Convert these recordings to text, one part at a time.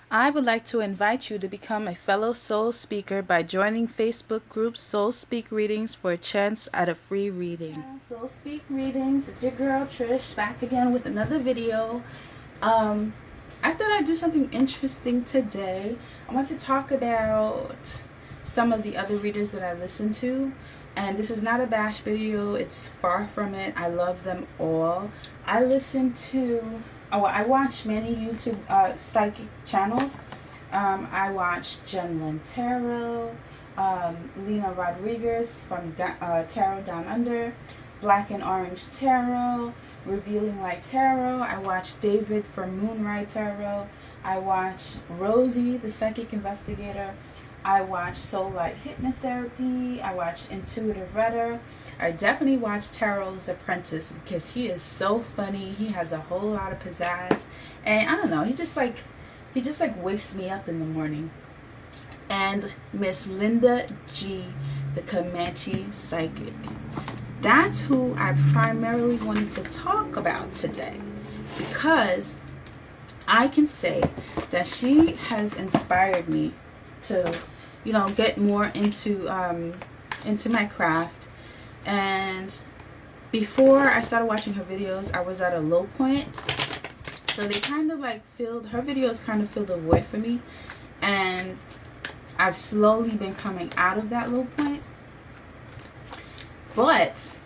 I would like to invite you to become a fellow soul speaker by joining Facebook group Soul Speak Readings for a chance at a free reading. Soul Speak Readings, it's your girl Trish back again with another video. I thought I'd do something interesting today. I want to talk about some of the other readers that I listen to. And this is not a bash video, it's far from it. I love them all. I listen to, I watch many YouTube psychic channels. I watch Jen Tarot, Lena Rodriguez from Tarot Down Under, Black and Orange Tarot, Revealing Light Tarot. I watch David from Moonrise Tarot. I watch Rosie, the psychic investigator. I watch Soul Light Hypnotherapy. I watch Intuitive Reader. I definitely watch Tarot's Apprentice because he is so funny. He has a whole lot of pizzazz, and I don't know. He just like wakes me up in the morning. And Miss Linda G, the Comanche Psychic. That's who I primarily wanted to talk about today, because I can say that she has inspired me to, get more into my craft. And before I started watching her videos, I was at a low point. So they kind of like her videos kind of filled a void for me. And I've slowly been coming out of that low point. But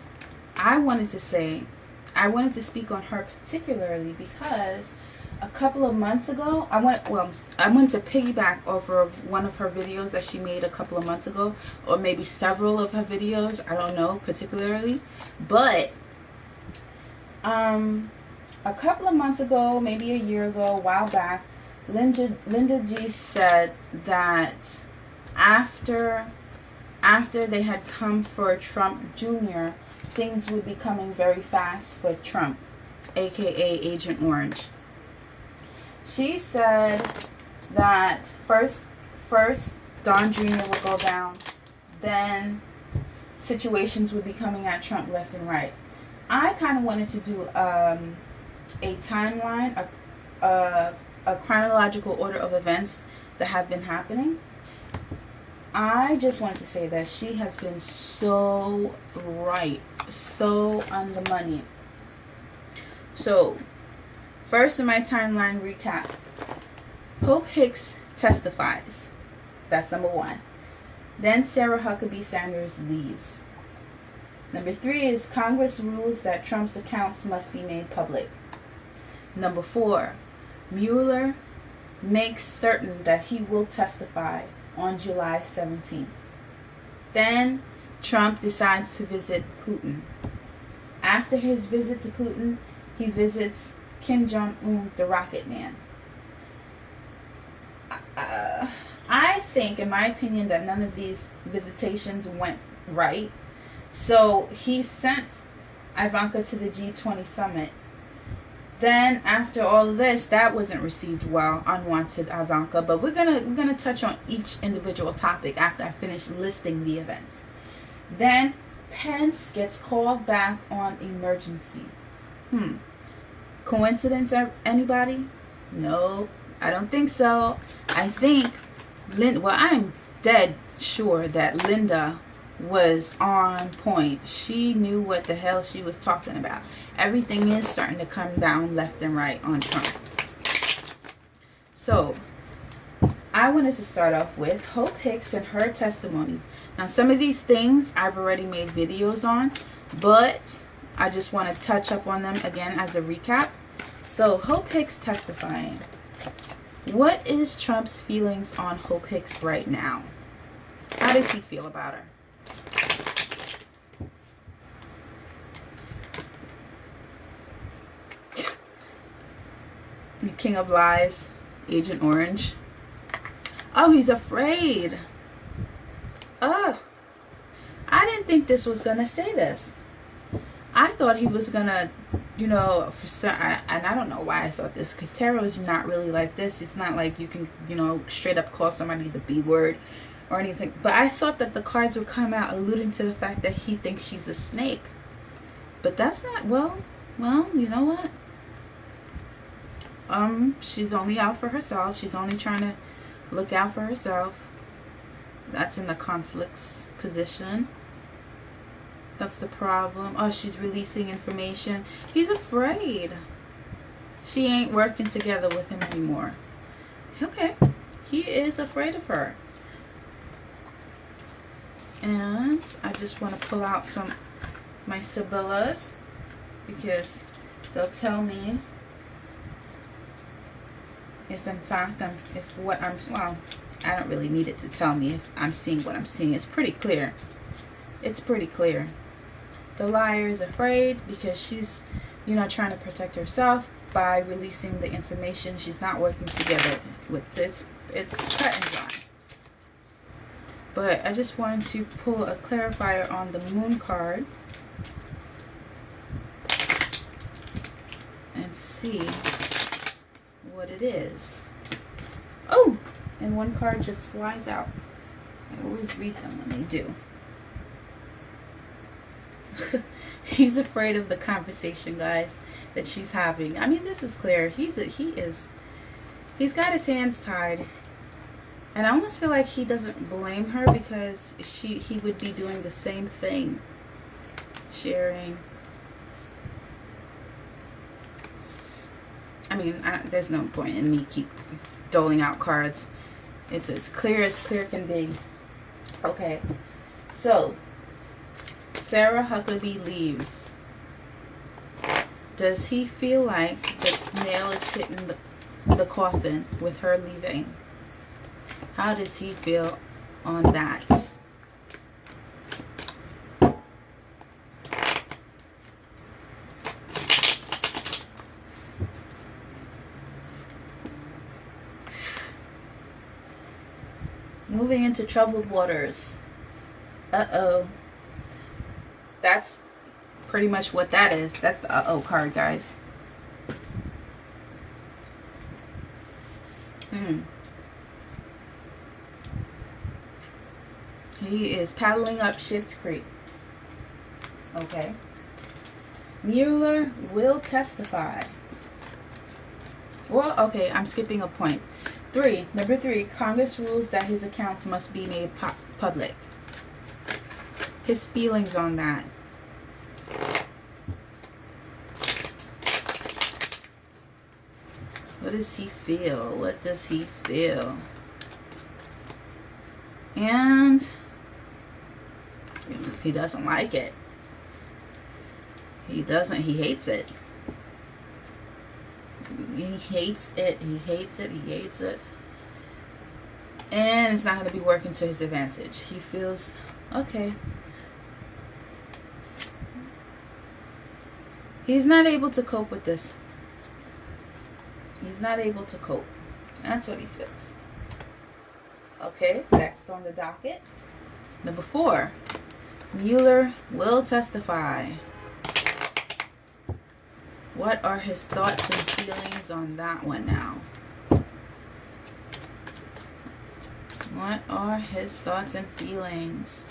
I wanted to speak on her particularly because a couple of months ago, I wanted to piggyback over one of her videos that she made a couple of months ago, or maybe several of her videos. I don't know particularly, but a couple of months ago, maybe a year ago, a while back, Linda G said that after they had come for Trump Jr., things would be coming very fast for Trump, aka Agent Orange. She said that first Don Jr. would go down, then situations would be coming at Trump left and right. I kind of wanted to do a timeline, a chronological order of events that have been happening. I just wanted to say that she has been so right, so on the money. So, first in my timeline recap, Hope Hicks testifies. That's number 1. Then Sarah Huckabee Sanders leaves. Number 3 is Congress rules that Trump's accounts must be made public. Number 4, Mueller makes certain that he will testify on July 17th. Then Trump decides to visit Putin. After his visit to Putin, he visits Kim Jong-un, the Rocket Man. I think, in my opinion, that none of these visitations went right. So he sent Ivanka to the G20 summit. Then after all of this, that wasn't received well, unwanted Ivanka. But we're gonna touch on each individual topic after I finish listing the events. Then Pence gets called back on emergency. Coincidence, anybody? No, I don't think so. I think I'm dead sure that Linda was on point. She knew what the hell she was talking about. Everything is starting to come down left and right on Trump. So, I wanted to start off with Hope Hicks and her testimony. Now, some of these things I've already made videos on, but I just want to touch up on them again as a recap. So, Hope Hicks testifying. What is Trump's feelings on Hope Hicks right now? How does he feel about her? The King of Lies, Agent Orange. Oh, he's afraid. Oh, I didn't think this was going to say this. I thought he was going to, and I don't know why I thought this, because tarot is not really like this. It's not like you can, straight up call somebody the B word or anything. But I thought that the cards would come out alluding to the fact that he thinks she's a snake. But that's not, well, you know what? She's only out for herself. She's only trying to look out for herself. That's in the conflicts position. That's the problem. Oh, she's releasing information. He's afraid. She ain't working together with him anymore. Okay. He is afraid of her. And I just want to pull out my Sibyllas, because they'll tell me if in fact well, I don't really need it to tell me if I'm seeing what I'm seeing. It's pretty clear. It's pretty clear. The liar is afraid because she's, trying to protect herself by releasing the information. She's not working together with this. It's cut and dry. But I just wanted to pull a clarifier on the Moon card and see what it is. Oh! And one card just flies out. I always read them when they do. He's afraid of the conversation, guys, that she's having. I mean, this is clear. He's got his hands tied. And I almost feel like he doesn't blame her, because he would be doing the same thing. Sharing. I mean, there's no point in me keep doling out cards. It's as clear can be. Okay. So, Sarah Huckabee leaves. Does he feel like the nail is hitting the coffin with her leaving? How does he feel on that? Moving into troubled waters. Uh-oh. That's pretty much what that is. That's the uh-oh card, guys. He is paddling up Schitt's Creek. Okay. Mueller will testify. Well, okay, I'm skipping a point. Number 3, Congress rules that his accounts must be made public. His feelings on that. What does he feel? What does he feel? And he doesn't like it. He hates it. He hates it. He hates it. He hates it. And it's not going to be working to his advantage. He feels, okay. He's not able to cope with this. He's not able to cope. That's what he feels. Okay, next on the docket. Number 4. Mueller will testify. What are his thoughts and feelings on that one now? What are his thoughts and feelings?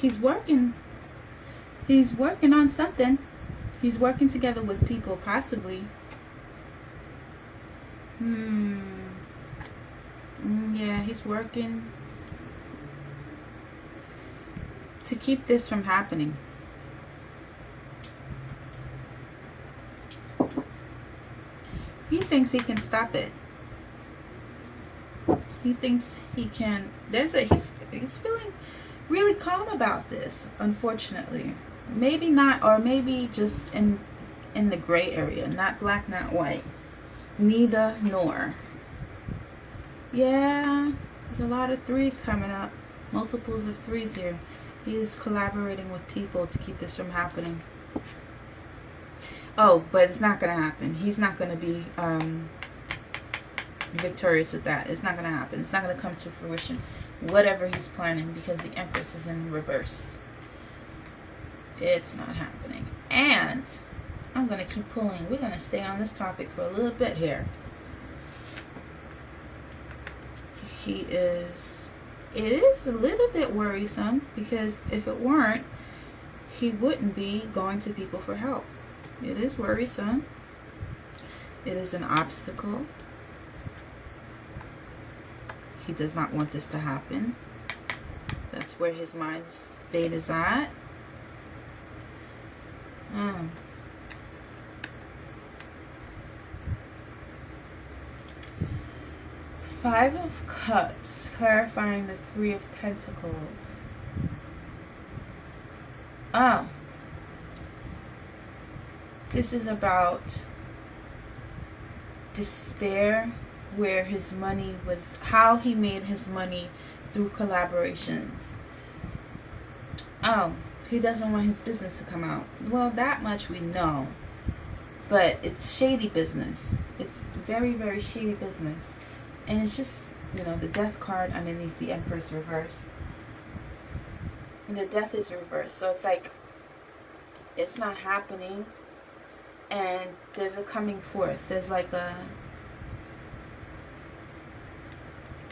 He's working. He's working on something. He's working together with people, possibly. Yeah, he's working to keep this from happening. He thinks he can stop it. He thinks he can. He's feeling really calm about this, unfortunately. Maybe not, or maybe just in the gray area. Not black, not white. Neither nor. Yeah, there's a lot of 3s coming up. Multiples of 3s here. He's collaborating with people to keep this from happening. Oh, but it's not going to happen. He's not going to be victorious with that. It's not going to happen. It's not going to come to fruition. Whatever he's planning, because the Empress is in reverse. It's not happening. And I'm going to keep pulling. We're going to stay on this topic for a little bit here. it is a little bit worrisome, because if it weren't, he wouldn't be going to people for help. It is worrisome. It is an obstacle. He does not want this to happen. That's where his mind state is at. Five of Cups, clarifying the Three of Pentacles. This is about despair, where his money was, how he made his money through collaborations. He doesn't want his business to come out. Well, that much we know. But it's shady business. It's very, very shady business. And it's just, the Death card underneath the Empress reverse. And the Death is reversed. So it's like, it's not happening. And there's a coming forth. There's like a...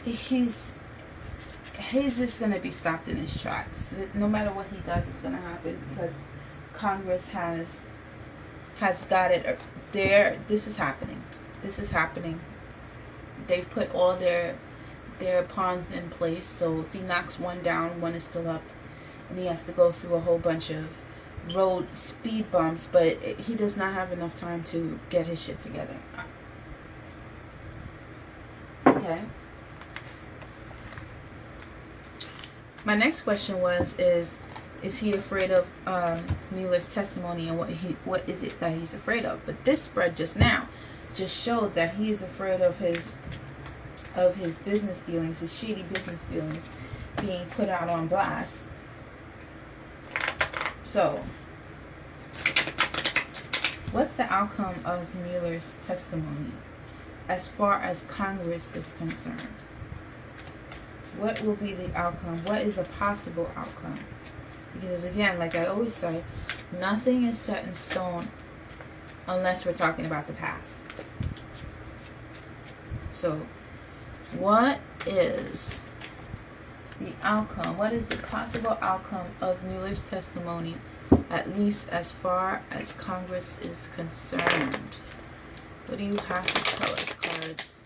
He's just going to be stopped in his tracks. No matter what he does, it's going to happen. Because Congress has got it there. This is happening. This is happening. They've put all their pawns in place, so if he knocks one down, one is still up, and he has to go through a whole bunch of road speed bumps, but he does not have enough time to get his shit together. Okay. My next question is he afraid of Mueller's testimony, and what is it that he's afraid of? But this spread just now just showed that he is afraid of his business dealings, his shady business dealings, being put out on blast. So, what's the outcome of Mueller's testimony as far as Congress is concerned? What will be the outcome? What is a possible outcome? Because again, like I always say, nothing is set in stone unless we're talking about the past. So, what is the outcome? What is the possible outcome of Mueller's testimony, at least as far as Congress is concerned? What do you have to tell us, cards?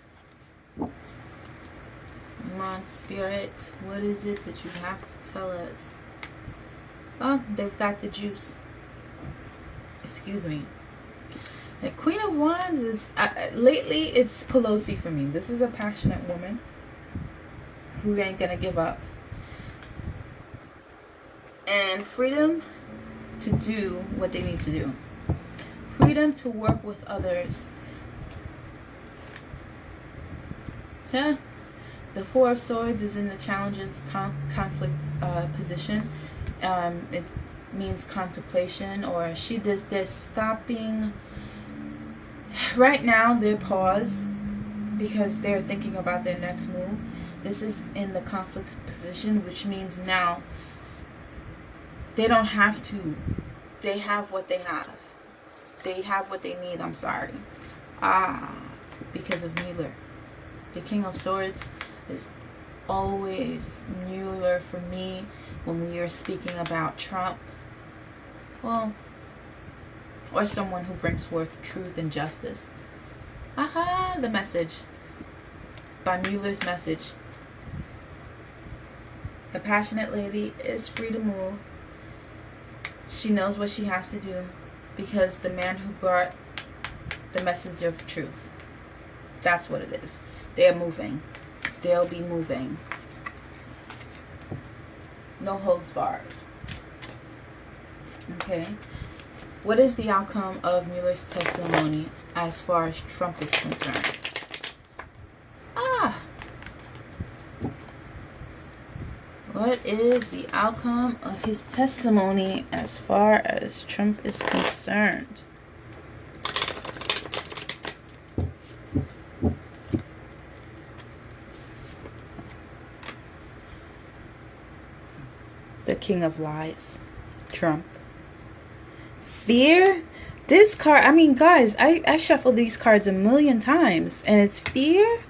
Come on, Spirit. What is it that you have to tell us? Oh, they've got the juice. Excuse me. The Queen of Wands is, lately it's Pelosi for me. This is a passionate woman who ain't gonna give up. And freedom to do what they need to do. Freedom to work with others. Yeah. The Four of Swords is in the challenges conflict position. It means contemplation, or they're stopping. Right now they're paused because they're thinking about their next move. This is in the conflict position, which means now they don't have to. They have what they have. They have what they need, I'm sorry. Because of Mueller. The King of Swords is always Mueller for me when we are speaking about Trump. Well, or someone who brings forth truth and justice. The message. By Mueller's message. The passionate lady is free to move. She knows what she has to do because the man who brought the message of truth. That's what it is. They're moving. They'll be moving. No holds barred. Okay. What is the outcome of Mueller's testimony as far as Trump is concerned? What is the outcome of his testimony as far as Trump is concerned? The King of Lies, Trump. Fear? This card, I mean, guys, I shuffled these cards a million times, and it's fear?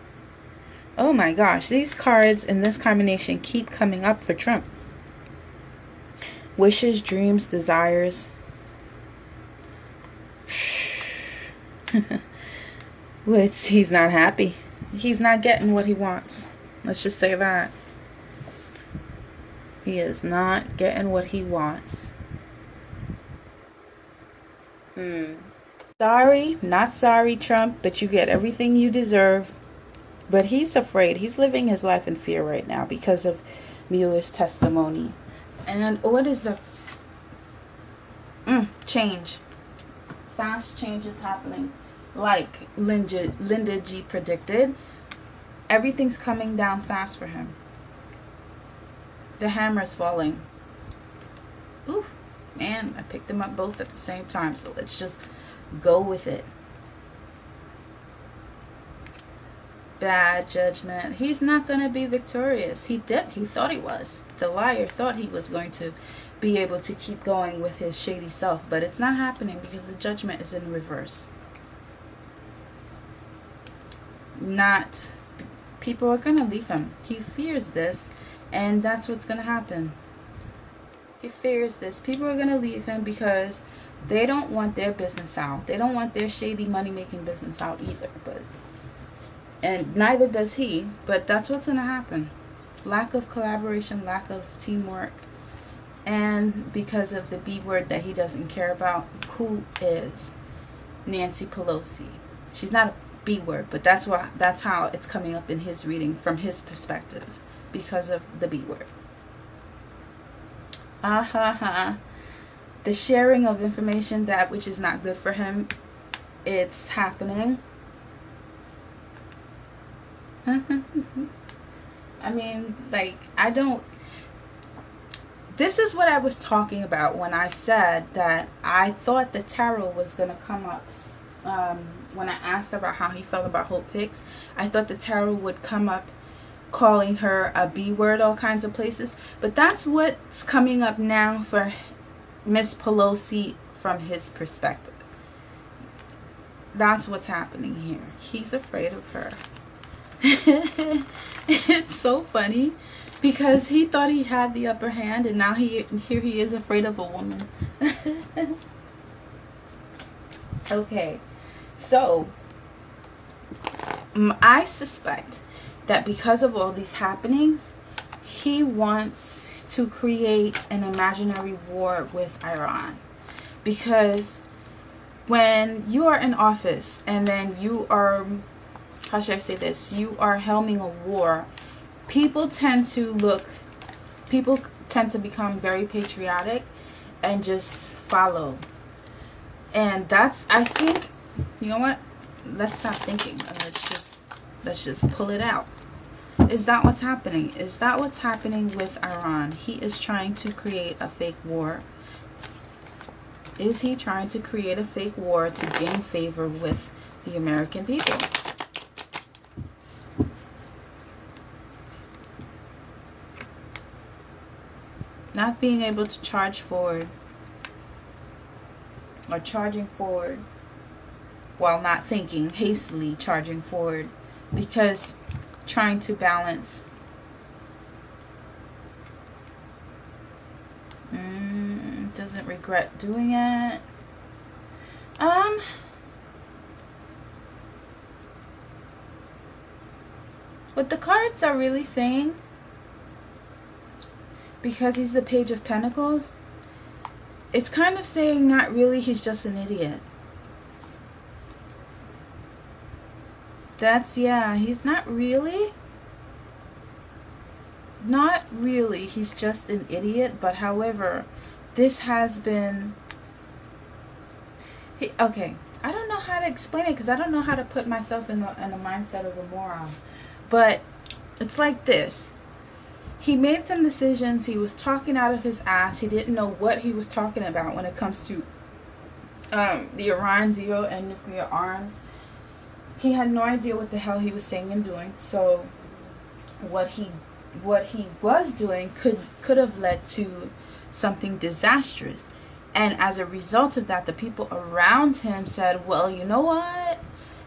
Oh my gosh, these cards in this combination keep coming up for Trump. Wishes, dreams, desires. He's not happy. He's not getting what he wants. Let's just say that. He is not getting what he wants. Sorry, not sorry, Trump, but you get everything you deserve. But he's afraid. He's living his life in fear right now because of Mueller's testimony. And what is the change? Fast change is happening. Like Linda G predicted, everything's coming down fast for him. The hammer's falling. Oof, man, I picked them up both at the same time, so let's just go with it. Bad judgment. He's not going to be victorious. He thought he was. The liar thought he was going to be able to keep going with his shady self, but it's not happening because the judgment is in reverse. People are going to leave him. He fears this, and that's what's going to happen. He fears this. People are going to leave him because they don't want their business out. They don't want their shady money-making business out either. And neither does he. But that's what's going to happen. Lack of collaboration, lack of teamwork. And because of the B word that he doesn't care about, who is Nancy Pelosi. She's not a B word, but that's how it's coming up in his reading from his perspective. Because of the B word. The sharing of information, that which is not good for him, it's happening. I mean, this is what I was talking about when I said that I thought the tarot was going to come up. When I asked about how he felt about Hope Hicks, I thought the tarot would come up calling her a B word all kinds of places. But that's what's coming up now for Miss Pelosi from his perspective. That's what's happening here. He's afraid of her. It's so funny because he thought he had the upper hand, and now here he is afraid of a woman. Okay, so I suspect that because of all these happenings, he wants to create an imaginary war with Iran. Because when you are in office and then you are, how should I say this, you are helming a war, people tend to become very patriotic and just follow. And that's, I think, you know what, let's stop thinking, let's just pull it out. Is that what's happening? Is that what's happening with Iran? He is trying to create a fake war. Is he trying to create a fake war to gain favor with the American people? Not being able to charge forward, or charging forward while not thinking, hastily charging forward, because trying to balance. Doesn't regret doing it. What the cards are really saying, because he's the Page of Pentacles, it's kind of saying not really, he's just an idiot. He's not really. Not really, he's just an idiot, but however, this has been... okay, I don't know how to explain it because I don't know how to put myself in the mindset of a moron. But it's like this. He made some decisions, he was talking out of his ass, he didn't know what he was talking about when it comes to the Iran deal and nuclear arms. He had no idea what the hell he was saying and doing. So what he was doing could have led to something disastrous. And as a result of that, the people around him said, well, you know what?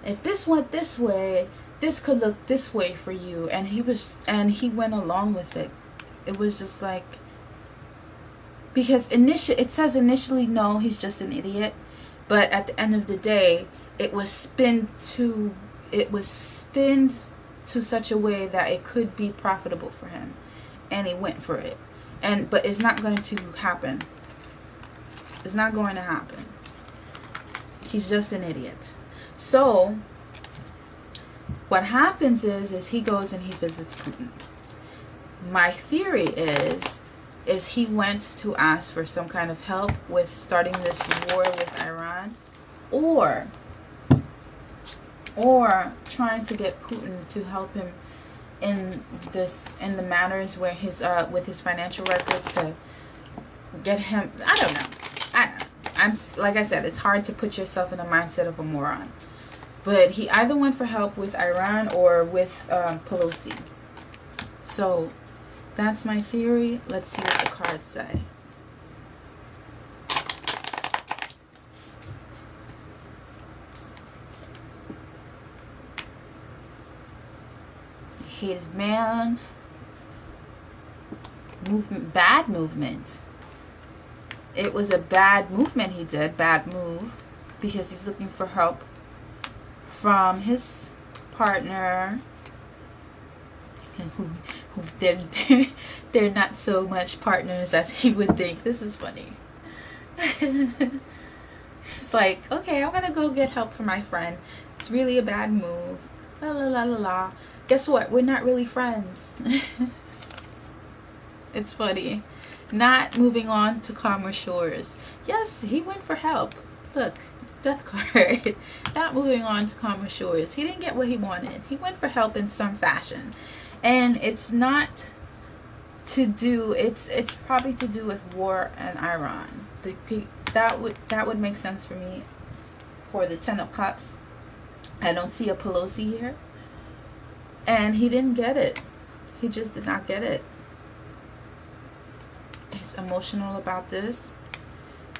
If this went this way, this could look this way for you, and he went along with it. It was just like, because it says initially no, he's just an idiot, but at the end of the day, it was spinned to such a way that it could be profitable for him, and he went for it. But it's not going to happen. It's not going to happen. He's just an idiot. So what happens is he goes and he visits Putin. My theory is he went to ask for some kind of help with starting this war with Iran, or trying to get Putin to help him in the matters where his with his financial records, to get him. I don't know. I'm like I said, it's hard to put yourself in the mindset of a moron. But he either went for help with Iran or with Pelosi. So that's my theory. Let's see what the cards say. Hated man. Movement, bad movement. It was a bad movement he did, bad move, because he's looking for help from his partner. They're not so much partners as he would think. This is funny. It's like, okay, I'm gonna go get help for my friend. It's really a bad move. La la la la la. Guess what? We're not really friends. It's funny. Not moving on to calmer shores. Yes, he went for help. Look, death card. Not moving on to calmer shores. He didn't get what he wanted. He went for help in some fashion. And it's not to do, it's probably to do with war and Iran. That would make sense for me for the 10 of Cups. I don't see a Pelosi here. And he didn't get it. He just did not get it. He's emotional about this.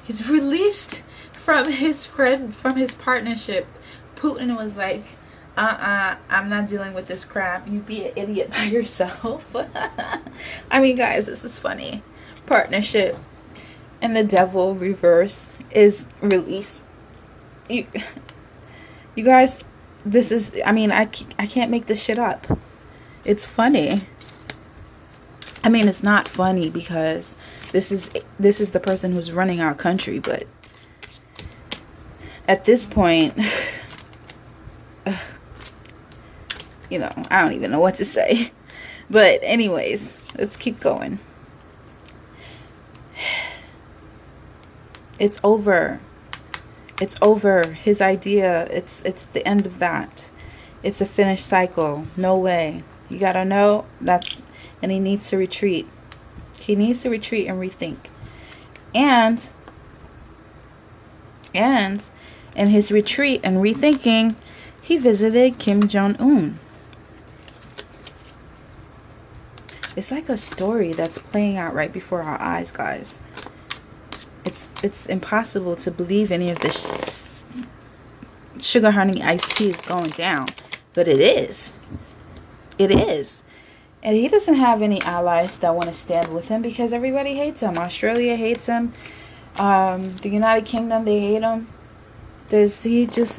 He's released from his friend, from his partnership. Putin was like, I'm not dealing with this crap. You be an idiot by yourself. I mean, guys, this is funny. Partnership and the devil reverse is release. You guys, this is, I mean, I can't make this shit up. It's funny. I mean, it's not funny because this is the person who's running our country, but at this point, you know, I don't even know what to say. But anyways, let's keep going. It's over. It's over. His idea, it's the end of that. It's a finished cycle. No way. You gotta know that's, and he needs to retreat. He needs to retreat and rethink. And in his retreat and rethinking, he visited Kim Jong-un. It's like a story that's playing out right before our eyes, guys. It's impossible to believe any of this sugar honey iced tea is going down, but it is. It is. And he doesn't have any allies that want to stand with him because everybody hates him. Australia hates him. The United Kingdom, they hate him.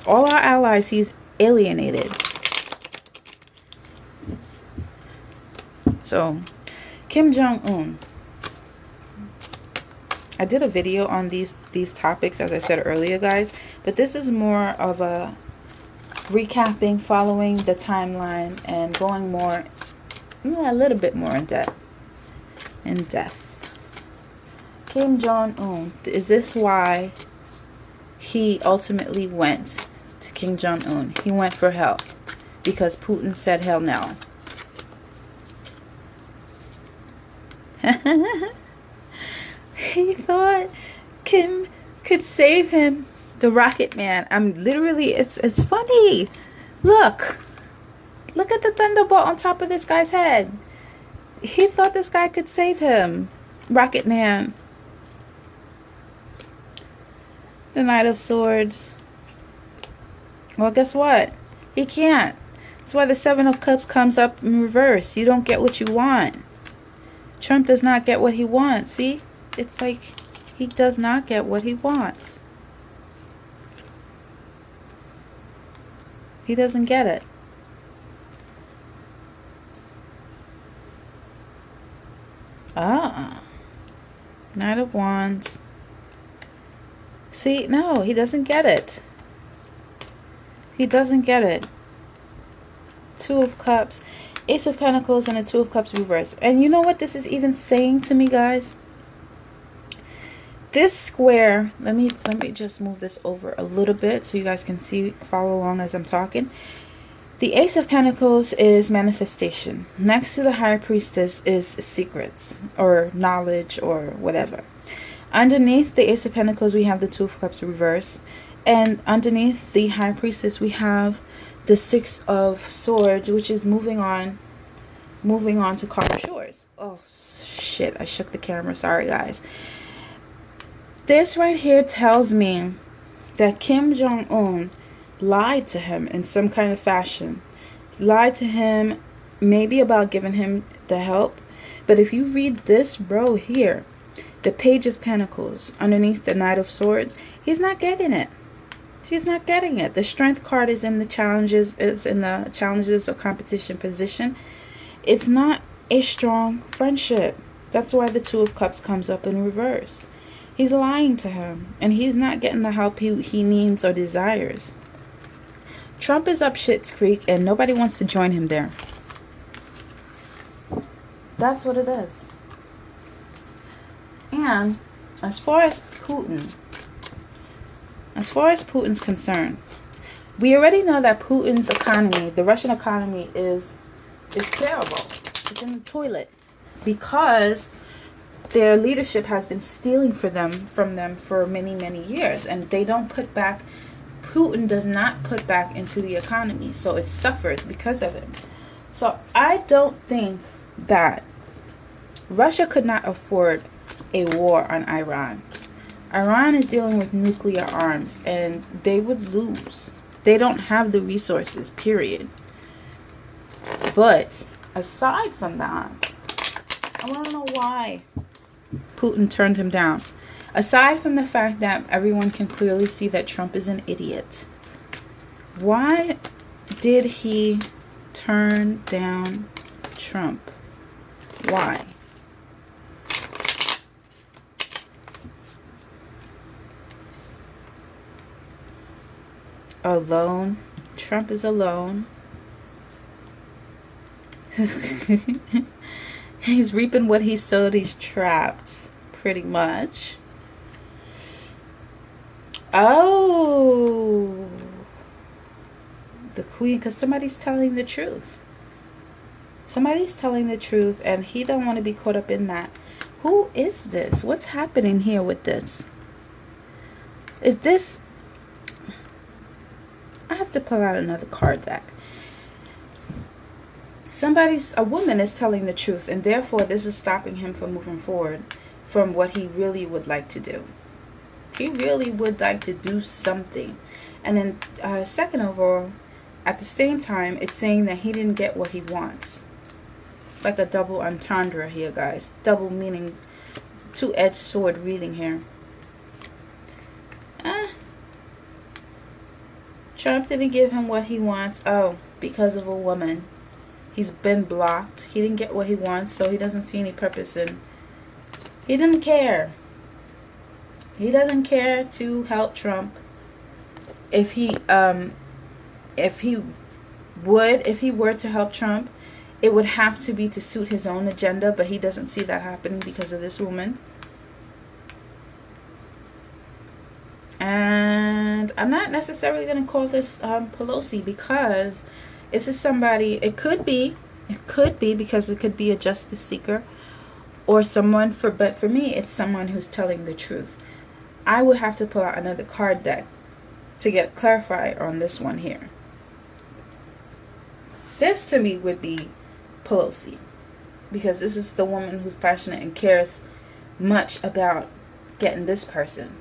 All our allies, he's alienated. So, Kim Jong-un. I did a video on these topics, as I said earlier, guys. But this is more of a recapping, following the timeline, and going more, a little bit more in depth. Kim Jong-un. Is this why he ultimately went to Kim Jong-un? He went for help because Putin said hell no. He thought Kim could save him. The Rocket Man. I'm literally, it's funny. Look at the thunderbolt on top of this guy's head. He thought this guy could save him. Rocket Man. The Knight of Swords. Well, guess what? He can't. That's why the Seven of Cups comes up in reverse. You don't get what you want. Trump does not get what he wants. See? It's like he does not get what he wants. He doesn't get it. Knight of Wands. See, no, he doesn't get it. He doesn't get it. Two of Cups, Ace of Pentacles, and a Two of Cups reverse. And you know what this is even saying to me, guys? This square, let me just move this over a little bit so you guys can see, follow along as I'm talking. The Ace of Pentacles is manifestation. Next to the High Priestess is secrets or knowledge or whatever. Underneath the Ace of Pentacles, we have the Two of Cups reverse. And underneath the High Priestess, we have the Six of Swords, which is moving on to calmer shores. Oh, shit. I shook the camera. Sorry, guys. This right here tells me that Kim Jong-un lied to him in some kind of fashion. Lied to him maybe about giving him the help. But if you read this row here, the Page of Pentacles underneath the Knight of Swords, he's not getting it. She's not getting it. The Strength card is in the challenges, or competition position. It's not a strong friendship. That's why the Two of Cups comes up in reverse. He's lying to him, and he's not getting the help he needs or desires. Trump is up Schitt's Creek, and nobody wants to join him there. That's what it is. And as far as Putin's concerned, we already know that Putin's economy, the Russian economy, is terrible. It's in the toilet because their leadership has been stealing from them for many, many years, and they don't put back. Putin does not put back into the economy, so it suffers because of it. So I don't think that Russia could not afford a war on Iran. Iran is dealing with nuclear arms, and they would lose. They don't have the resources, period. But aside from that, I want to know why Putin turned him down. Aside from the fact that everyone can clearly see that Trump is an idiot, why did he turn down Trump? Why? Alone. Trump is alone. He's reaping what he sowed. He's trapped, pretty much. Oh, the Queen, because somebody's telling the truth. Somebody's telling the truth, and he don't want to be caught up in that. Who is this? What's happening here with this? Is this... I have to pull out another card deck. A woman is telling the truth, and therefore this is stopping him from moving forward from what he really would like to do. He really would like to do something. And then second of all, at the same time, it's saying that he didn't get what he wants. It's like a double entendre here, guys. Double meaning, two-edged sword reading here. Trump didn't give him what he wants. Oh, because of a woman. He's been blocked. He didn't get what he wants, so he doesn't see any purpose in. He didn't care. He doesn't care to help Trump. If he were to help Trump, it would have to be to suit his own agenda, but he doesn't see that happening because of this woman. And I'm not necessarily going to call this Pelosi, because this is somebody, it could be because it could be a justice seeker or someone, but for me, it's someone who's telling the truth. I would have to pull out another card deck to get clarified on this one here. This to me would be Pelosi, because this is the woman who's passionate and cares much about getting this person.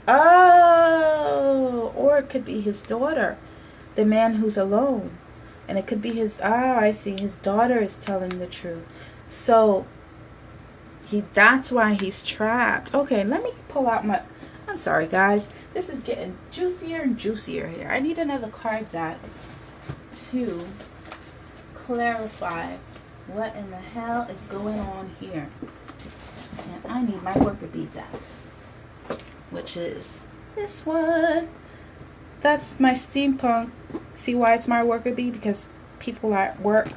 Oh, or it could be his daughter. the man who's alone. And it could be his, I see, his daughter is telling the truth. So that's why he's trapped. Okay, let me pull out my, I'm sorry guys, this is getting juicier and juicier here. I need another card deck to clarify what in the hell is going on here. And I need my worker bee deck, which is this one. That's my steampunk. See why it's my worker bee? Because people at work,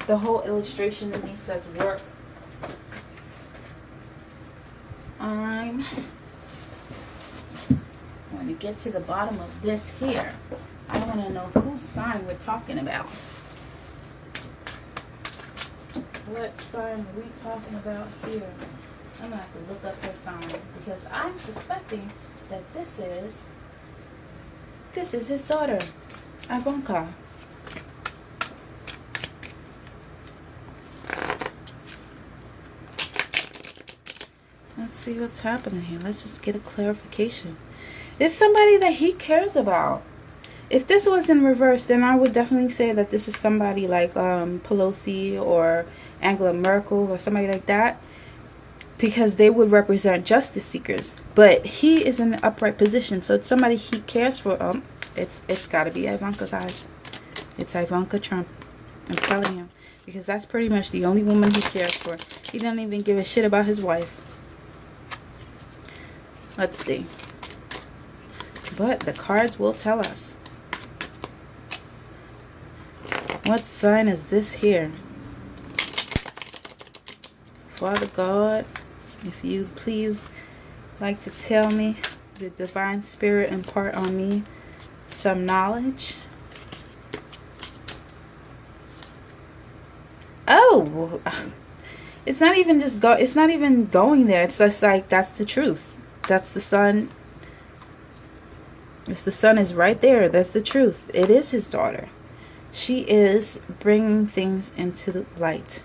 the whole illustration in me says work. I'm going to get to the bottom of this here. I want to know whose sign we're talking about. What sign are we talking about here? I'm going to have to look up her sign, because I'm suspecting that this is his daughter, Ivanka. Let's see what's happening here. Let's just get a clarification. It's somebody that he cares about. If this was in reverse, then I would definitely say that this is somebody like Pelosi or Angela Merkel or somebody like that, because they would represent justice seekers. But he is in an upright position, so it's somebody he cares for. It's got to be Ivanka, guys. It's Ivanka Trump. I'm telling you, because that's pretty much the only woman he cares for. He doesn't even give a shit about his wife. Let's see. But the cards will tell us. What sign is this here? Father God, if you please like to tell me, the divine spirit impart on me some knowledge. Oh, it's not even it's not even going there. It's just like, that's the truth. That's the sun. The sun is right there. That's the truth. It is his daughter. She is bringing things into the light.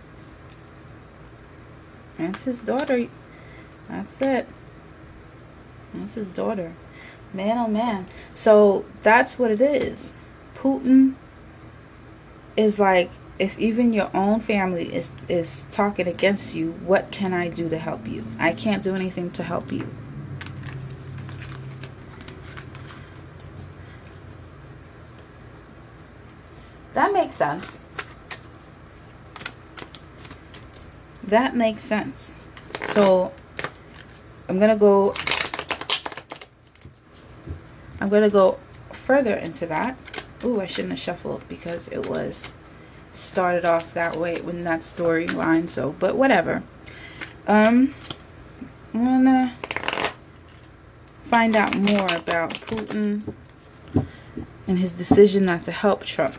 That's his daughter. That's it. That's his daughter. Man, oh man. So that's what it is. Putin is like, if even your own family is talking against you, what can I do to help you? I can't do anything to help you. That makes sense. That makes sense. So I'm gonna go further into that. Ooh, I shouldn't have shuffled, because it was started off that way in that storyline. So, but whatever. I'm gonna find out more about Putin and his decision not to help Trump.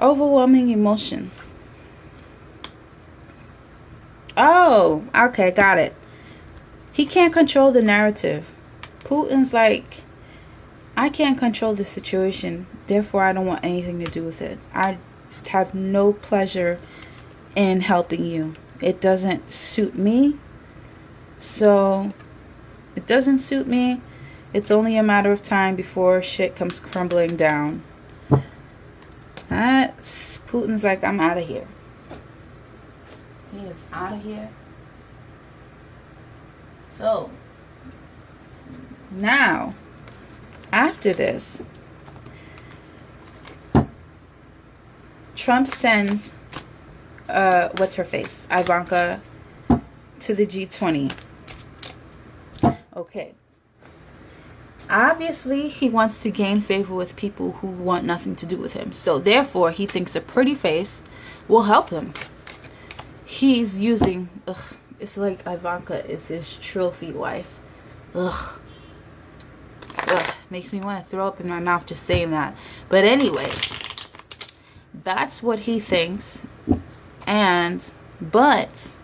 Overwhelming emotion. Oh, okay, got it. He can't control the narrative. Putin's like, I can't control the situation, therefore I don't want anything to do with it. I have no pleasure in helping you. It doesn't suit me. So, it doesn't suit me. It's only a matter of time before shit comes crumbling down. Putin's like, I'm out of here. He is out of here. So, now, after this, Trump sends, what's her face? Ivanka to the G20. Okay. Obviously, he wants to gain favor with people who want nothing to do with him. So, therefore, he thinks a pretty face will help him. He's using... Ugh, it's like Ivanka is his trophy wife. Ugh. Ugh. Makes me want to throw up in my mouth just saying that. But anyway, that's what he thinks. But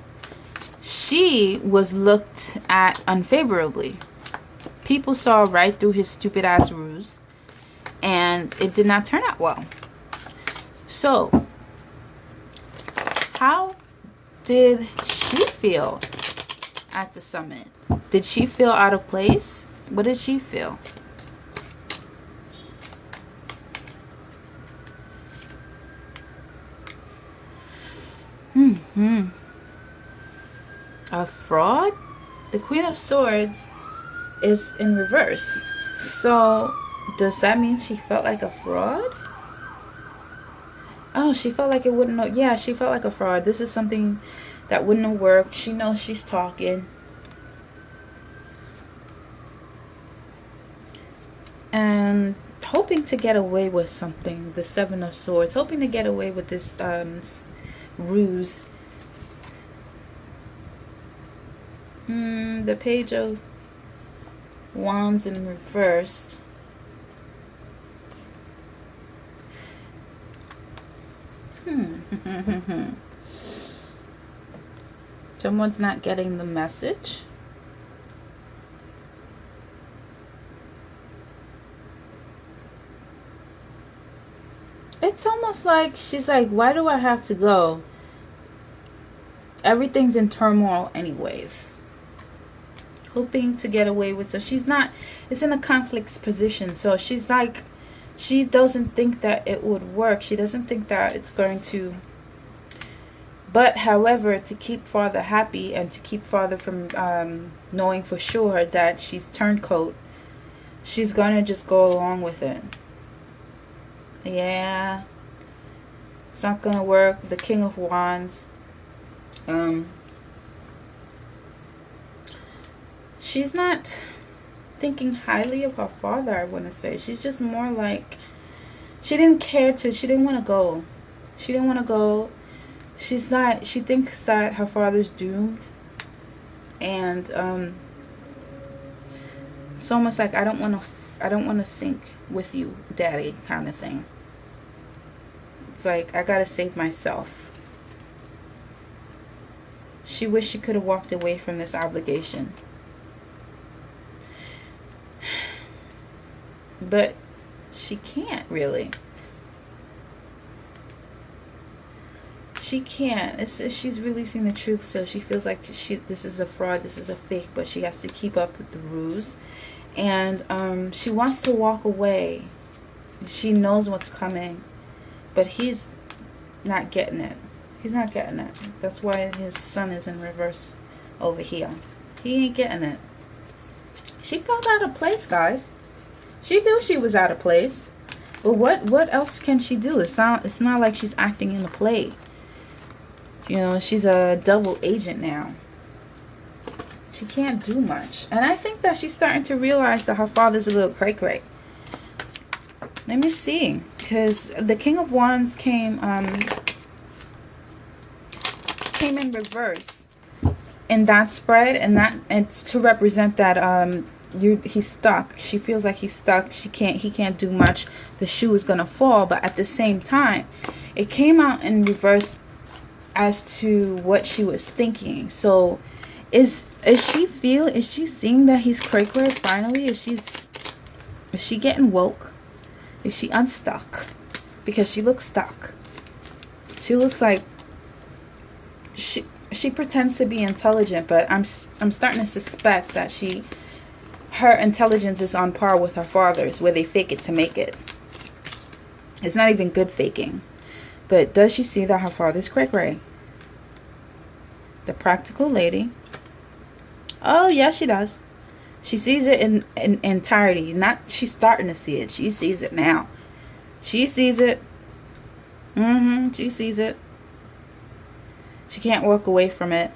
she was looked at unfavorably. People saw right through his stupid ass ruse, and it did not turn out well. So, how did she feel at the summit? Did she feel out of place? What did she feel? A fraud? The Queen of Swords is in reverse. So, does that mean she felt like a fraud? Oh, she felt like it wouldn't. Yeah, she felt like a fraud. This is something that wouldn't have worked. She knows she's talking. And hoping to get away with something. The Seven of Swords. Hoping to get away with this ruse. The Page of Wands in reversed. Someone's not getting the message. It's almost like she's like, why do I have to go? Everything's in turmoil anyways. Hoping to get away with, so she's not, it's in a conflict position, so she's like, she doesn't think that it would work. She doesn't think that it's going to, but however, to keep father happy and to keep father from knowing for sure that she's turncoat, she's gonna just go along with it. Yeah, it's not gonna work. The King of Wands. She's not thinking highly of her father, I want to say. She's just more like, she didn't care to, she didn't want to go. She didn't want to go. She's not, she thinks that her father's doomed. And it's almost like, I don't want to sink with you, daddy, kind of thing. It's like, I got to save myself. She wished she could have walked away from this obligation. But she can't really. She can't. She's releasing the truth, so she feels like this is a fraud, this is a fake, but she has to keep up with the ruse. And she wants to walk away. She knows what's coming, but he's not getting it. He's not getting it. That's why his sun is in reverse over here. He ain't getting it. She felt out of place, guys. She knew she was out of place. But what else can she do? It's not like she's acting in a play. You know, she's a double agent now. She can't do much. And I think that she's starting to realize that her father's a little cray-cray. Let me see. Because the King of Wands came in reverse in that spread, and it's to represent that he's stuck. She feels like he's stuck. He can't do much. The shoe is gonna fall. But at the same time, it came out in reverse as to what she was thinking. So is she seeing that he's cray-cray finally? Is she getting woke? Is she unstuck? Because she looks stuck. She looks like she pretends to be intelligent, but I'm starting to suspect that her intelligence is on par with her father's, where they fake it to make it. It's not even good faking. But does she see that her father's cray-cray? The practical lady. Oh, yeah, she does. She sees it in entirety. She's starting to see it. She sees it now. She sees it. She sees it. She can't walk away from it.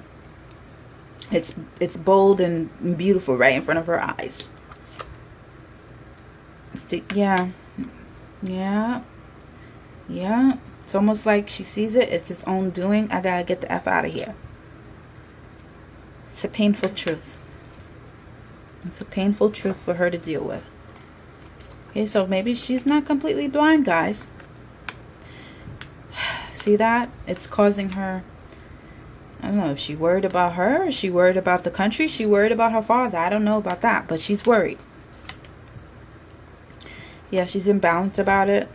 It's bold and beautiful right in front of her eyes. Yeah. It's almost like she sees it. It's its own doing. I gotta get the F out of here. It's a painful truth. It's a painful truth for her to deal with. Okay, so maybe she's not completely blind, guys. See that? It's causing her... I don't know if she worried about her, is she worried about the country, she worried about her father. I don't know about that, but she's worried. Yeah, she's imbalanced about it.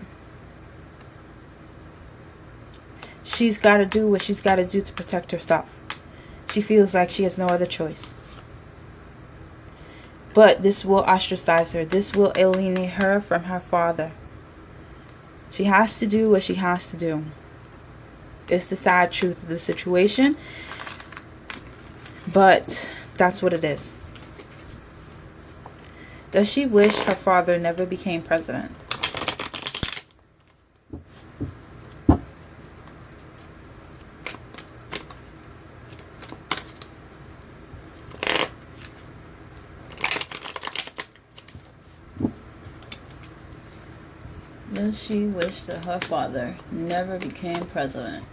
she's got to do what she's got to do to protect herself. She feels like she has no other choice. But this will ostracize her. This will alienate her from her father. She has to do what she has to do. It's the sad truth of the situation. But that's what it is. Does she wish her father never became president? Does she wish that her father never became president?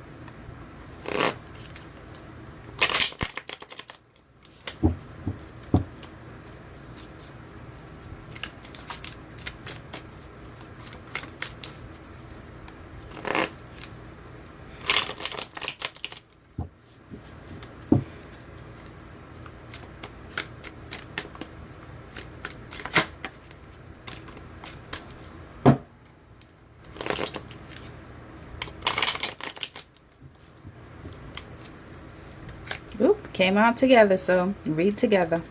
Oop, came out together, so read together.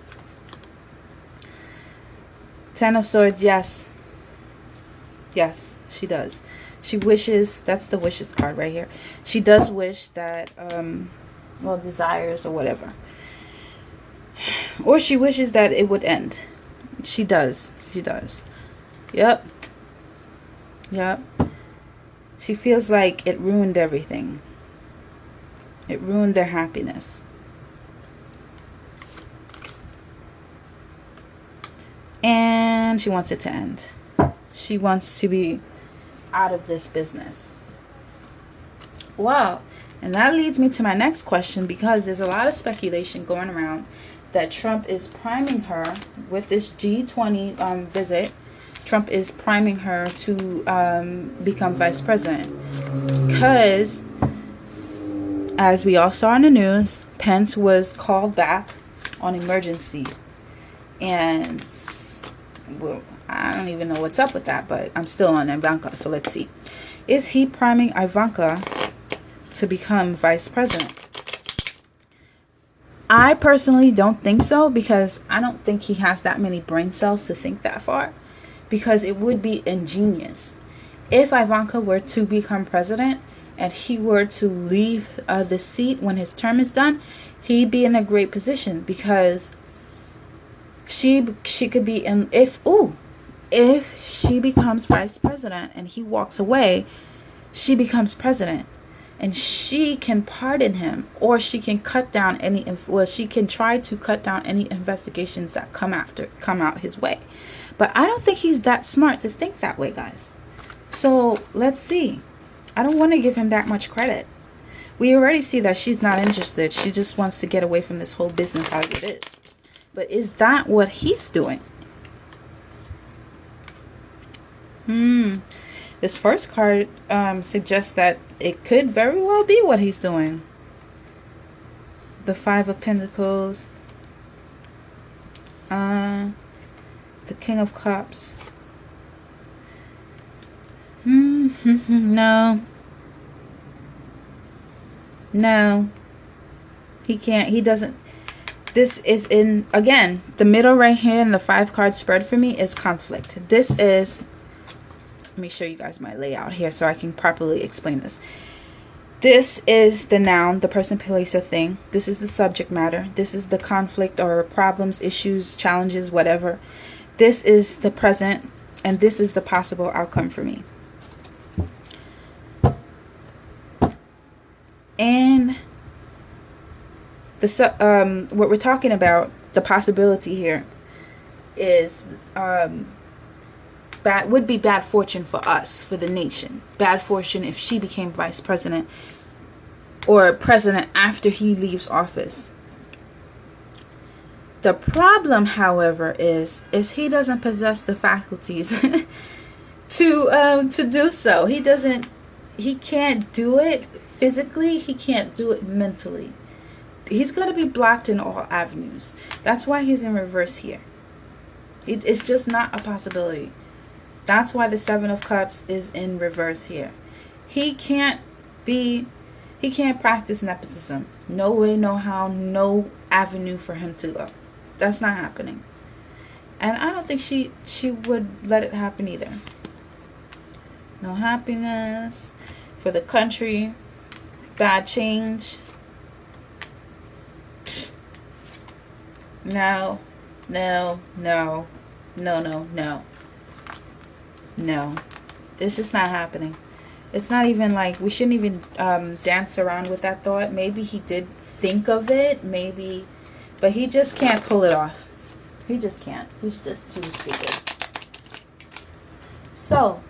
Ten of Swords, yes. Yes, she does. She wishes, that's the wishes card right here. She does wish that, well, desires or whatever. Or she wishes that it would end. She does. She does. Yep. Yep. She feels like it ruined everything. It ruined their happiness. And she wants it to end. She wants to be out of this business. Wow. And that leads me to my next question, because there's a lot of speculation going around that Trump is priming her with this G20 visit. Trump is priming her to become vice president. Because, as we all saw in the news, Pence was called back on emergency. And, well, I don't even know what's up with that, but I'm still on Ivanka, so let's see. Is he priming Ivanka to become vice president? I personally don't think so, because I don't think he has that many brain cells to think that far, because it would be ingenious. If Ivanka were to become president and he were to leave the seat when his term is done, he'd be in a great position, because she could be in, if she becomes vice president and he walks away, she becomes president, and she can pardon him, or she can cut down any, well, she can try to cut down any investigations that come out his way. But I don't think he's that smart to think that way, guys. So let's see. I don't want to give him that much credit. We already see that she's not interested. She just wants to get away from this whole business as it is. But is that what he's doing? This first card suggests that it could very well be what he's doing. The Five of Pentacles. The King of Cups. No. No. He can't. He doesn't. This is in, again, the middle right here in the 5-card spread for me is conflict. This is, let me show you guys my layout here so I can properly explain this. This is the noun, the person, place, or thing. This is the subject matter. This is the conflict or problems, issues, challenges, whatever. This is the present, and this is the possible outcome for me. And the what we're talking about, the possibility here is would be bad fortune for us, for the nation. Bad fortune if she became vice president or president after he leaves office. The problem, however, is he doesn't possess the faculties to do so. He can't do it physically. He can't do it mentally. He's going to be blocked in all avenues. That's why he's in reverse here. It's just not a possibility. That's why the Seven of Cups is in reverse here. He can't be, He can't practice nepotism. No way, no how, no avenue for him to go. That's not happening. And I don't think she would let it happen either. No happiness for the country. Bad change. No. No. No. No, no, no. No. It's just not happening. It's not even like, we shouldn't even dance around with that thought. Maybe he did think of it, maybe, but he just can't pull it off. He just can't. He's just too stupid. So,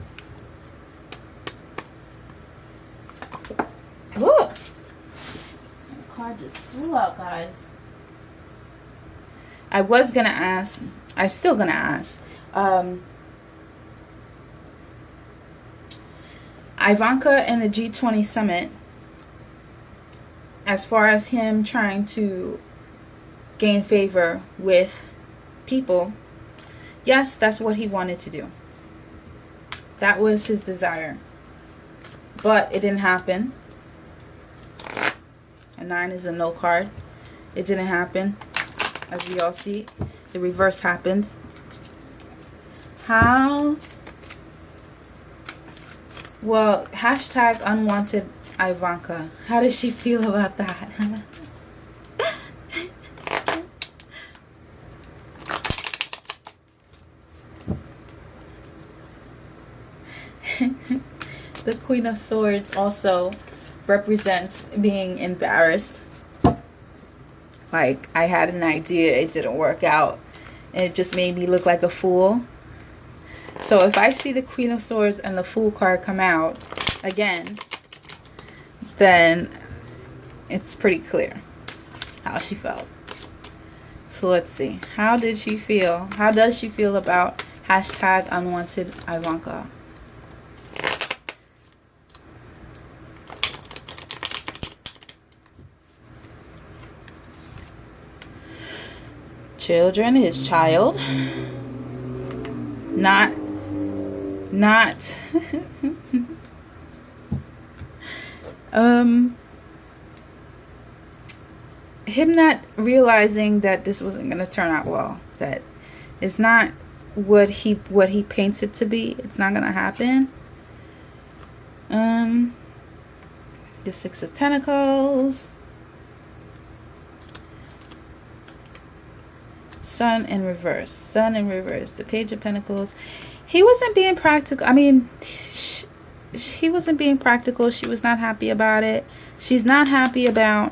look, the card just flew out, guys. I was gonna ask. I'm still gonna ask. Ivanka and the G20 summit, as far as him trying to gain favor with people, yes, that's what he wanted to do. That was his desire. But it didn't happen. A 9 is a no card. It didn't happen. As we all see, the reverse happened. How? Well, hashtag unwanted Ivanka. How does she feel about that? The Queen of Swords also represents being embarrassed. Like, I had an idea, it didn't work out, and it just made me look like a fool. So if I see the Queen of Swords and the Fool card come out again, then it's pretty clear how she felt. So let's see. How did she feel? How does she feel about hashtag unwanted Ivanka? Children, his child. Not him not realizing that this wasn't going to turn out well, that it's not what he paints it to be. It's not going to happen. The Six of Pentacles, Sun in reverse, Sun in reverse, the Page of Pentacles. He wasn't being practical. I mean, he wasn't being practical. She was not happy about it. She's not happy about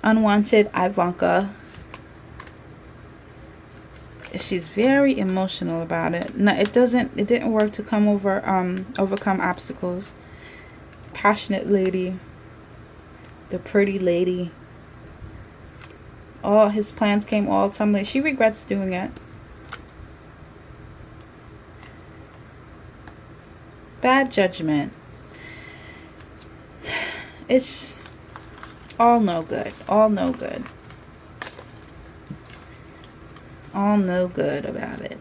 unwanted Ivanka. She's very emotional about it. No, it didn't work to overcome obstacles. Passionate lady, the pretty lady. All his plans came all tumbling. She regrets doing it. Bad judgment. It's all no good. All no good. All no good about it.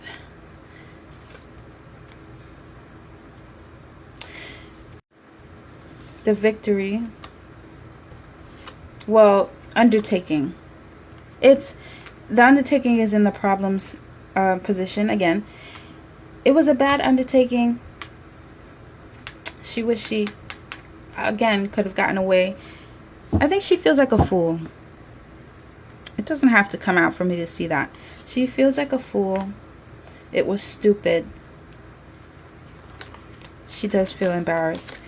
The victory. Well, undertaking. The undertaking is in the problems position again. It was a bad undertaking. She wished she again could have gotten away. I think she feels like a fool. It doesn't have to come out for me to see that. She feels like a fool. It was stupid. She does feel embarrassed.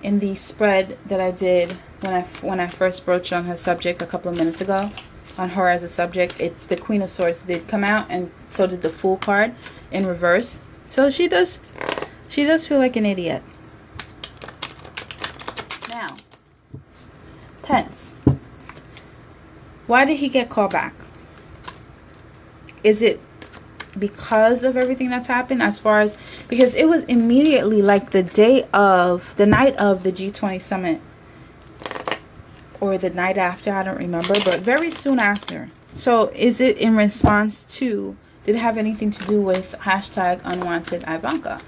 In the spread that I did when I first broached on her subject a couple of minutes ago, on her as a subject, the Queen of Swords did come out, and so did the Fool card in reverse. So she does feel like an idiot. Now, Pence. Why did he get called back? Is it because of everything that's happened, as far as, because it was immediately like the night of the G20 summit, or the night after, I don't remember, but very soon after. So is it in response to, did it have anything to do with hashtag unwanted Ivanka?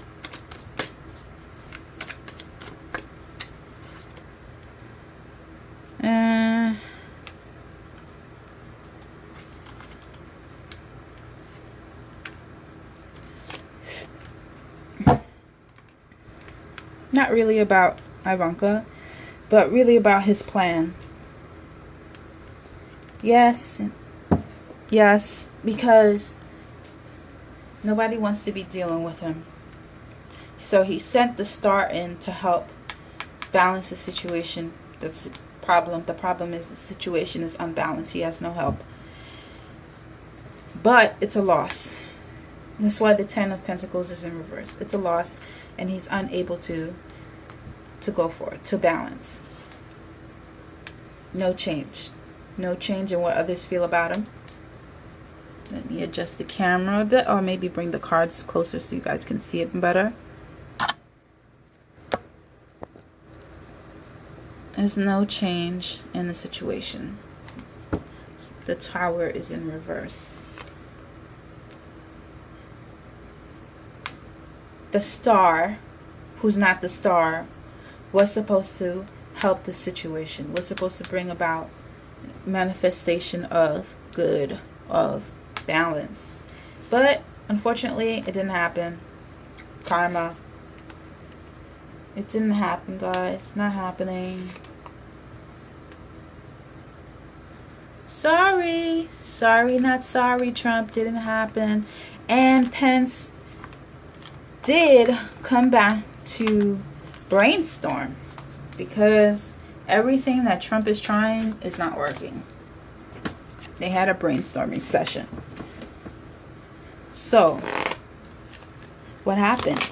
Not really about Ivanka, but really about his plan. Yes, because nobody wants to be dealing with him. So he sent the star in to help balance the situation. That's the problem. The problem is the situation is unbalanced. He has no help. But it's a loss. That's why the Ten of Pentacles is in reverse. It's a loss, and he's unable to go for it, to balance. No change. No change in what others feel about him. Let me adjust the camera a bit, or maybe bring the cards closer so you guys can see it better. There's no change in the situation. The Tower is in reverse. The Star, who's not the star, was supposed to help the situation, was supposed to bring about manifestation of good, of balance. But unfortunately, it didn't happen. Karma. It didn't happen, guys. Not happening. Sorry, not sorry, Trump. Didn't happen. And Pence did come back to brainstorm, because everything that Trump is trying is not working. They had a brainstorming session. So, what happened?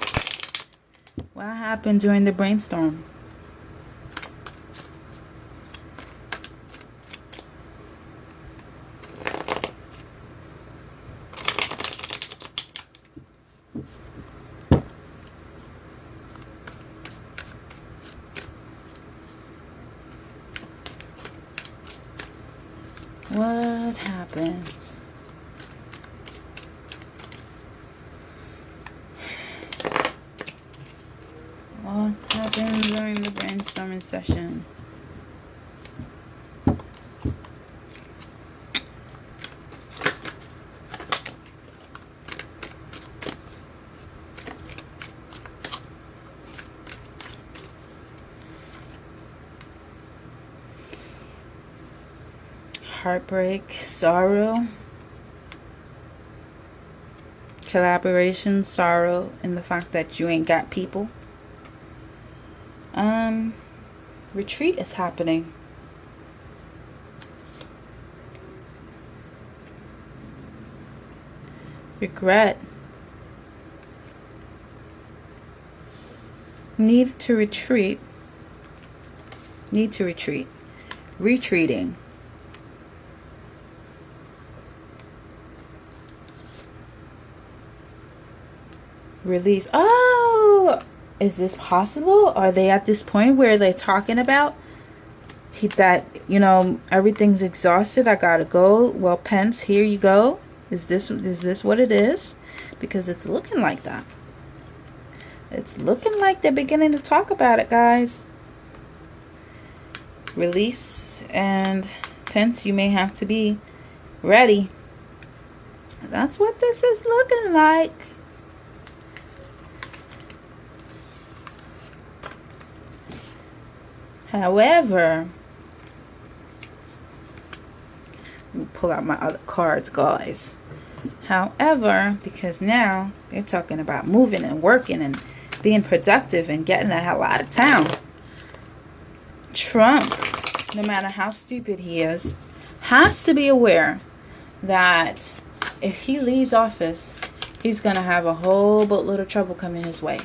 What happened during the brainstorm? What happened? What happened during the brainstorming session? Heartbreak, sorrow, collaboration, sorrow in the fact that you ain't got people. Retreat is happening. Regret. Need to retreat. Retreating. Release. Oh, is this possible? Are they at this point where they're talking about that, everything's exhausted, I gotta go? Well, Pence, here you go. Is this what it is? Because it's looking like that. It's looking like they're beginning to talk about it, guys. Release, and Pence, you may have to be ready. That's what this is looking like. However, let me pull out my other cards, guys. However, because now they're talking about moving and working and being productive and getting the hell out of town. Trump, no matter how stupid he is, has to be aware that if he leaves office, he's going to have a whole boatload of trouble coming his way.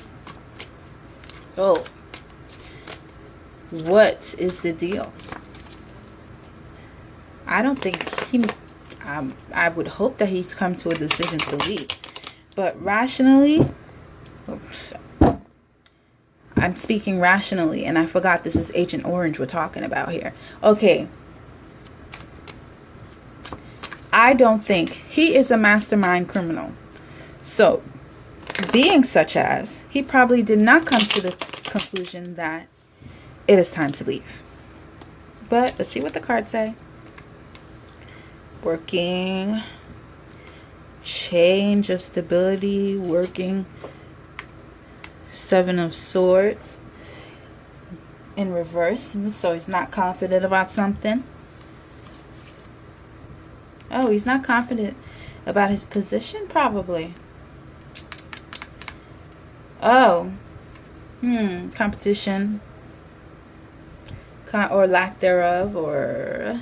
Oh. What is the deal? I don't think I would hope that he's come to a decision to leave. But rationally, I'm speaking rationally, and I forgot this is Agent Orange we're talking about here. Okay. I don't think he is a mastermind criminal. So, being such as, he probably did not come to the conclusion that it is time to leave. But let's see what the cards say. Working. Change of stability. Working. Seven of Swords. in reverse, so he's not confident about something. Oh, he's not confident about his position, probably. Oh, competition, or lack thereof, or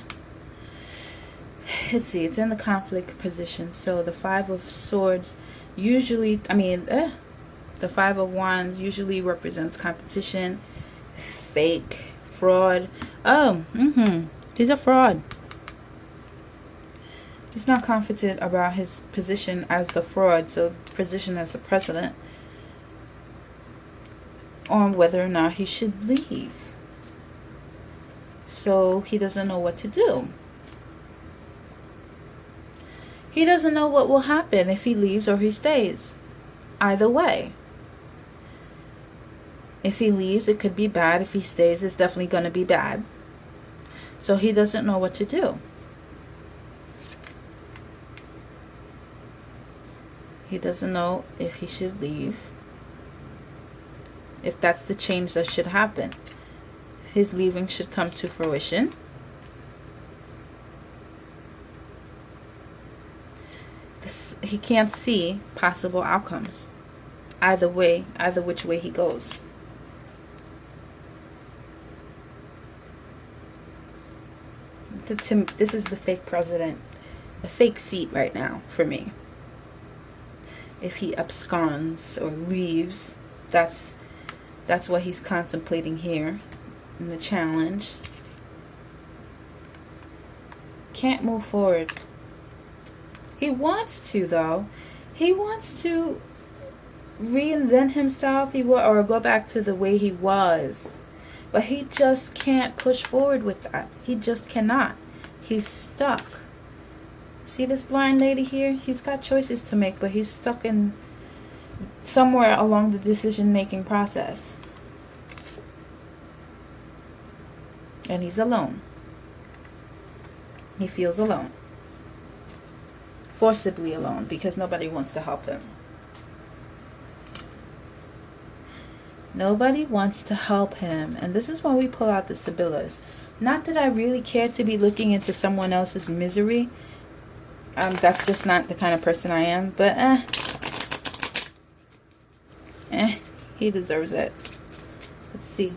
let's see, it's in the conflict position. So the Five of Swords usually, the Five of Wands usually represents competition, fake, fraud. Oh, he's a fraud. He's not confident about his position as the fraud, so position as the president, on whether or not he should leave. So he doesn't know what to do. He doesn't know what will happen if he leaves or he stays. Either way. If he leaves, it could be bad. If he stays, it's definitely going to be bad. So he doesn't know what to do. He doesn't know if he should leave. If that's the change that should happen. His leaving should come to fruition. He can't see possible outcomes. Either way, either which way he goes. This is the fake president. A fake seat right now for me. If he absconds or leaves, that's what he's contemplating here in the challenge. Can't move forward. He wants to, though. He wants to reinvent himself, or go back to the way he was. But he just can't push forward with that. He just cannot. He's stuck. See this blind lady here? He's got choices to make, but he's stuck in somewhere along the decision-making process. And he's alone. He feels alone. Forcibly alone, because nobody wants to help him. Nobody wants to help him. And this is when we pull out the Sibyllas. Not that I really care to be looking into someone else's misery. That's just not the kind of person I am. But he deserves it. Let's see.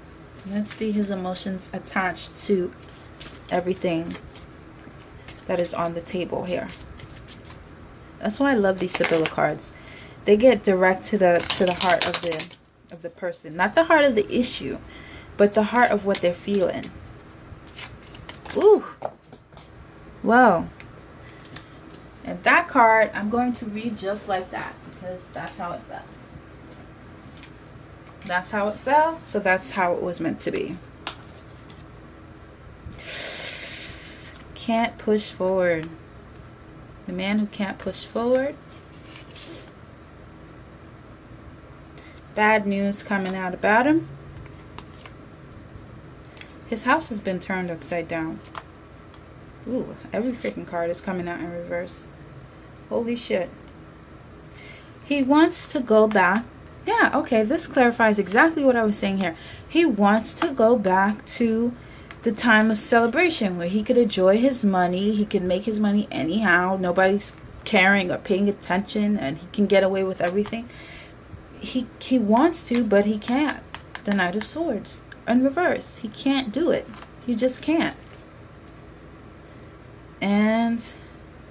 Let's see his emotions attached to everything that is on the table here. That's why I love these Sibylla cards. They get direct to the heart of the person. Not the heart of the issue, but the heart of what they're feeling. Ooh. Well. And that card, I'm going to read just like that, because that's how it felt. That's how it felt, so that's how it was meant to be. Can't push forward. The man who can't push forward. Bad news coming out about him. His house has been turned upside down. Ooh, every freaking card is coming out in reverse. Holy shit. He wants to go back. Yeah, okay, this clarifies exactly what I was saying here. He wants to go back to the time of celebration where he could enjoy his money. He can make his money anyhow. Nobody's caring or paying attention, and he can get away with everything. He wants to, but he can't. The Knight of Swords in reverse. He can't do it. He just can't. And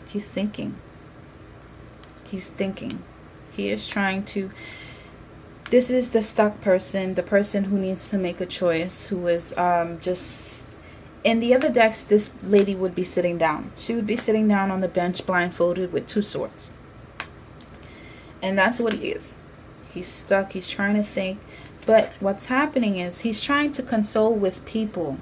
he's thinking. He's thinking. He is trying to... This is the stuck person, the person who needs to make a choice, who is just... In the other decks, this lady would be sitting down. She would be sitting down on the bench blindfolded with two swords. And that's what he is. He's stuck. He's trying to think. But what's happening is he's trying to console with people.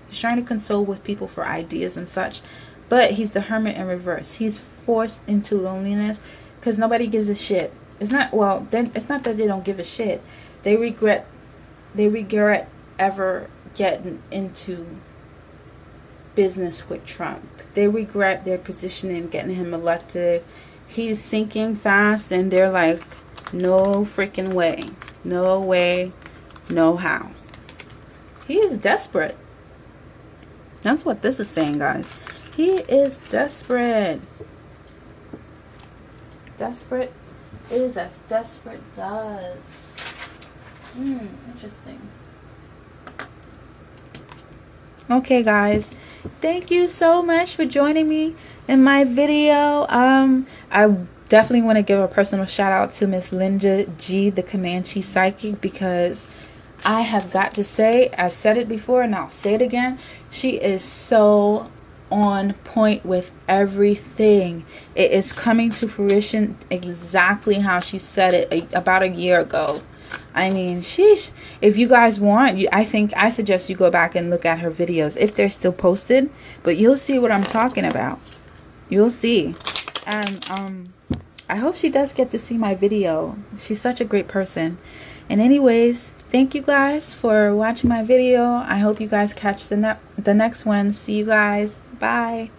He's trying to console with people for ideas and such. But he's the Hermit in reverse. He's forced into loneliness because nobody gives a shit. It's not, well, it's not that they don't give a shit. They regret ever getting into business with Trump. They regret their position in getting him elected. He's sinking fast, and they're like, no freaking way. No way, no how. He is desperate. That's what this is saying, guys. He is desperate. Desperate is as desperate does. Interesting. Okay, guys. Thank you so much for joining me in my video. I definitely want to give a personal shout out to Miss Linda G, the Comanche Psychic, because I have got to say, I said it before and I'll say it again, she is so on point with everything. It is coming to fruition exactly how she said it about a year ago. I mean, sheesh. If you guys want, I suggest you go back and look at her videos if they're still posted, but you'll see what I'm talking about. You'll see. And I hope she does get to see my video. She's such a great person. And anyways, thank you guys for watching my video. I hope you guys catch the next one. See you guys. Bye.